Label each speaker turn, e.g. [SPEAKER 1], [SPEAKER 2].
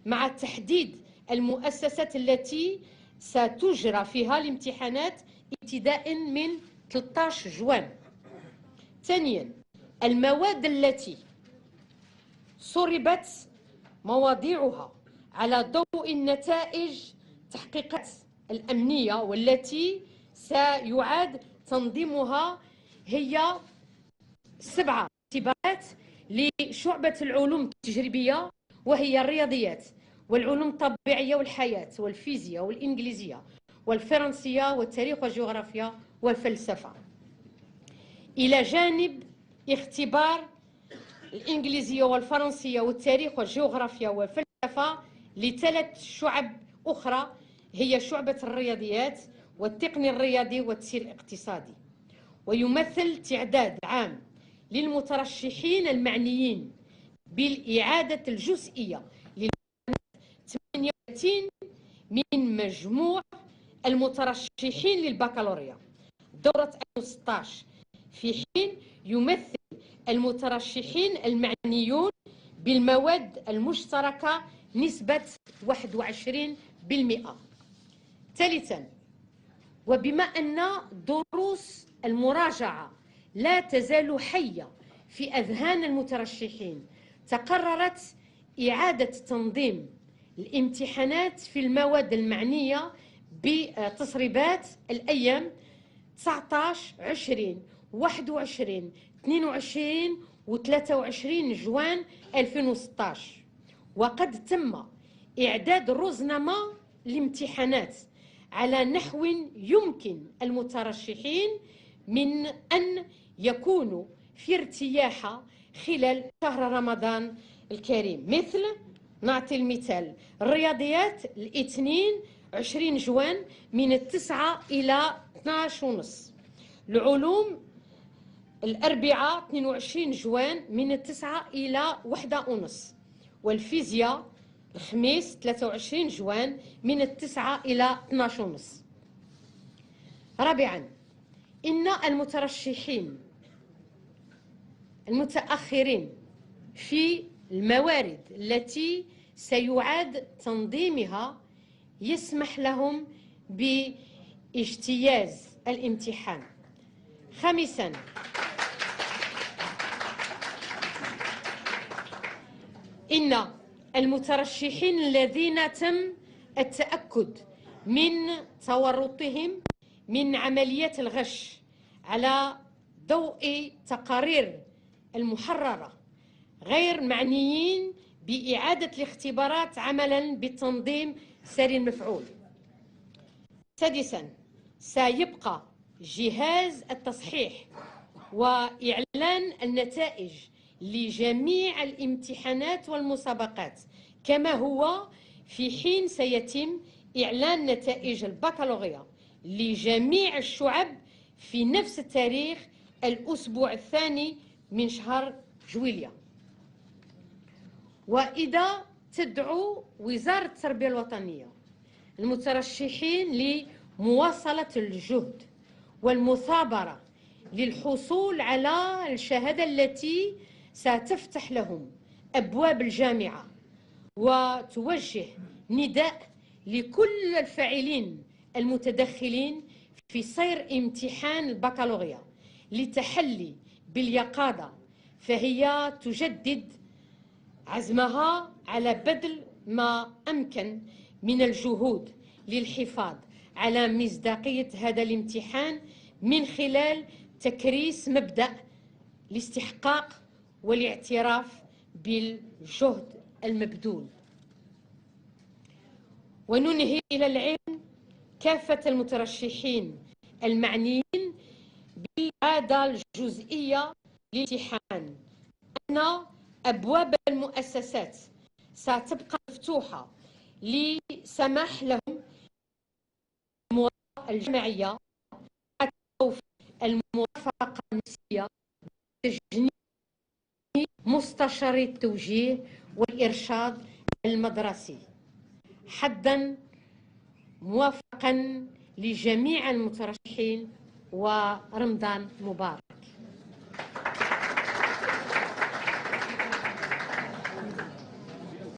[SPEAKER 1] مع تحديد المؤسسات التي ستجرى فيها الامتحانات ابتداء من 13 جوان. ثانيا، المواد التي سربت مواضيعها على ضوء النتائج تحقيقات الأمنية والتي سيعاد تنظيمها هي 7 اختبارات لشعبة العلوم التجريبية، وهي الرياضيات والعلوم الطبيعية والحياة والفيزياء والإنجليزية والفرنسية والتاريخ والجغرافيا والفلسفة، إلى جانب اختبار الإنجليزية والفرنسية والتاريخ والجغرافيا والفلسفة ل3 شعب أخرى، هي شعبة الرياضيات والتقني الرياضي والتسيير الاقتصادي. ويمثل تعداد عام للمترشحين المعنيين بالإعادة الجزئية ل 38 من مجموع المترشحين للبكالوريا دورة 2016، في حين يمثل المترشحين المعنيون بالمواد المشتركة نسبة 21%. ثالثا، وبما أن دروس المراجعة لا تزال حية في أذهان المترشحين، تقررت إعادة تنظيم الامتحانات في المواد المعنية بتسريبات الأيام 19 20 21 22 و23 جوان 2016. وقد تم إعداد رزنامة الامتحانات على نحو يمكن المترشحين من أن يكونوا في ارتياح خلال شهر رمضان الكريم. مثل، نعطي المثال، الرياضيات الاثنين 20 جوان من 9 إلى 12:30، العلوم الأربعاء 22 جوان من 9 إلى 1:30، والفيزياء الخميس 23 جوان من 9 إلى 12:30. رابعا، إن المترشحين المتأخرين في الموارد التي سيعاد تنظيمها يسمح لهم باجتياز الامتحان. خامسا، إن المترشحين الذين تم التأكد من تورطهم من عمليات الغش على ضوء تقارير المحررة غير معنيين بإعادة الاختبارات عملا بالتنظيم سري المفعول. سادسا، سيبقى جهاز التصحيح وإعلان النتائج لجميع الامتحانات والمسابقات كما هو، في حين سيتم إعلان نتائج البكالوريا لجميع الشعب في نفس التاريخ الأسبوع الثاني من شهر جويلية. وإذا تدعو وزارة التربية الوطنية المترشحين لمواصلة الجهد والمثابرة للحصول على الشهادة التي ستفتح لهم أبواب الجامعة، وتوجه نداء لكل الفاعلين المتدخلين في سير امتحان البكالوريا للتحلي باليقظة، فهي تجدد عزمها على بذل ما أمكن من الجهود للحفاظ على مصداقية هذا الامتحان من خلال تكريس مبدأ الاستحقاق والاعتراف بالجهد المبذول. وننهي إلى العلم كافة المترشحين المعنيين بالإعادة الجزئية للامتحان أن أبواب المؤسسات ستبقى مفتوحة لسماح لهم الجماعية الموافقة النفسية بتجنيد مستشاري التوجيه والإرشاد المدرسي. حدا موافقا لجميع المترشحين، ورمضان مبارك.